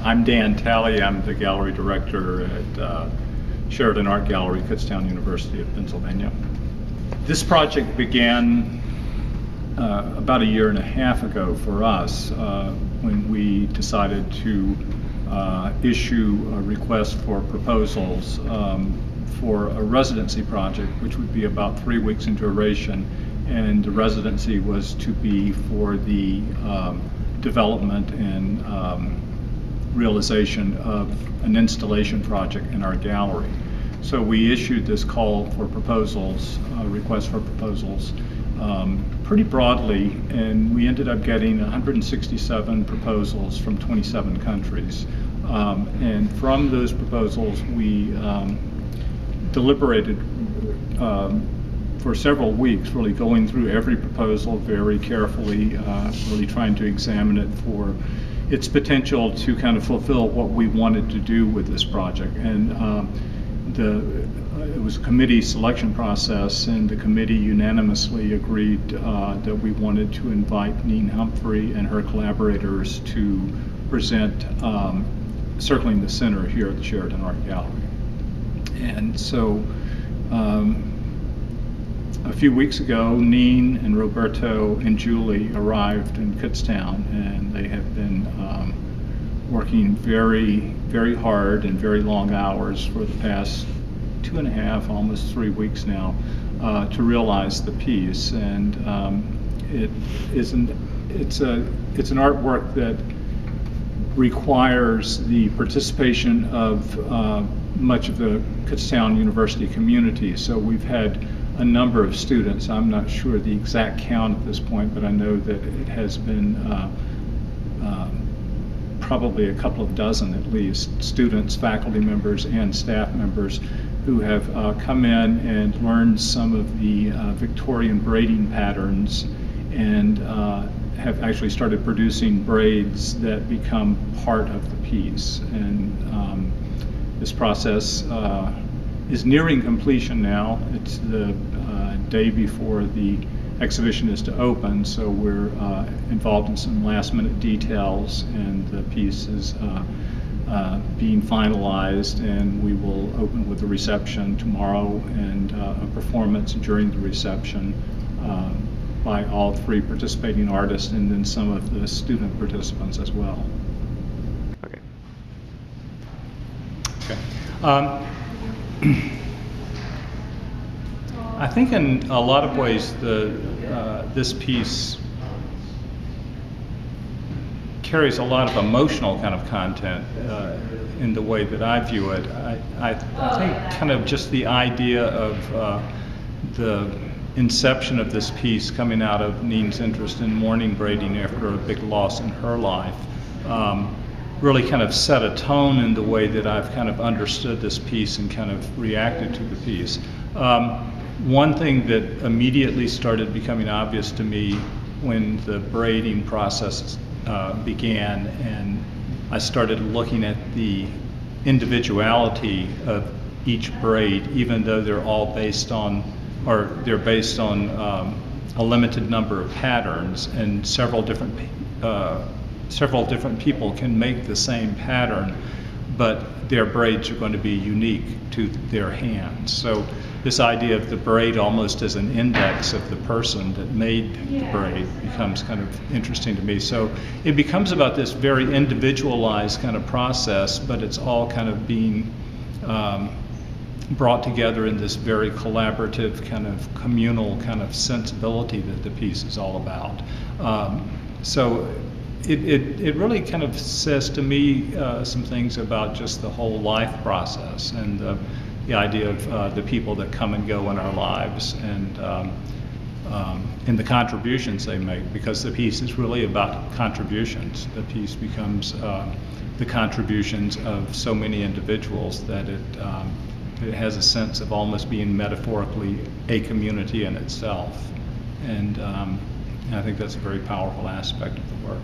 I'm Dan Talley. I'm the gallery director at Sheridan Art Gallery, Kutztown University of Pennsylvania. This project began about a year and a half ago for us when we decided to issue a request for proposals for a residency project, which would be about 3 weeks in duration, and the residency was to be for the development and realization of an installation project in our gallery. So we issued this call for proposals, request for proposals, pretty broadly, and we ended up getting 167 proposals from 27 countries. And from those proposals, we deliberated for several weeks, really going through every proposal very carefully, really trying to examine it for its potential to kind of fulfill what we wanted to do with this project. And it was a committee selection process, and the committee unanimously agreed that we wanted to invite Nene Humphrey and her collaborators to present Circling the Center here at the Sheridan Art Gallery. And so a few weeks ago, Nene and Roberto and Julie arrived in Kutztown, and they have been working very, very hard and very long hours for the past 2.5, almost 3 weeks now, to realize the piece. And it's an artwork that requires the participation of much of the Kutztown University community. So we've had a number of students. I'm not sure the exact count at this point, but I know that it has been probably a couple of dozen at least, students, faculty members, and staff members who have come in and learned some of the Victorian braiding patterns, and have actually started producing braids that become part of the piece. And this process is nearing completion now. It's the day before the exhibition is to open, so we're involved in some last-minute details, and the piece is being finalized, and we will open with a reception tomorrow and a performance during the reception by all 3 participating artists, and then some of the student participants as well. Okay. I think in a lot of ways this piece carries a lot of emotional kind of content in the way that I view it. I think kind of just the idea of the inception of this piece coming out of Nene's interest in mourning braiding after a big loss in her life really kind of set a tone in the way that I've kind of understood this piece and kind of reacted to the piece. One thing that immediately started becoming obvious to me when the braiding process began, and I started looking at the individuality of each braid, even though they're all based on, or they're based on a limited number of patterns, and several different people can make the same pattern, but their braids are going to be unique to their hands. So this idea of the braid almost as an index of the person that made the braid becomes kind of interesting to me. So it becomes about this very individualized kind of process, but it's all kind of being brought together in this very collaborative kind of communal kind of sensibility that the piece is all about. So it really kind of says to me some things about just the whole life process, and the idea of the people that come and go in our lives, and the contributions they make, because the piece is really about contributions. The piece becomes the contributions of so many individuals that it has a sense of almost being metaphorically a community in itself. And I think that's a very powerful aspect of the work.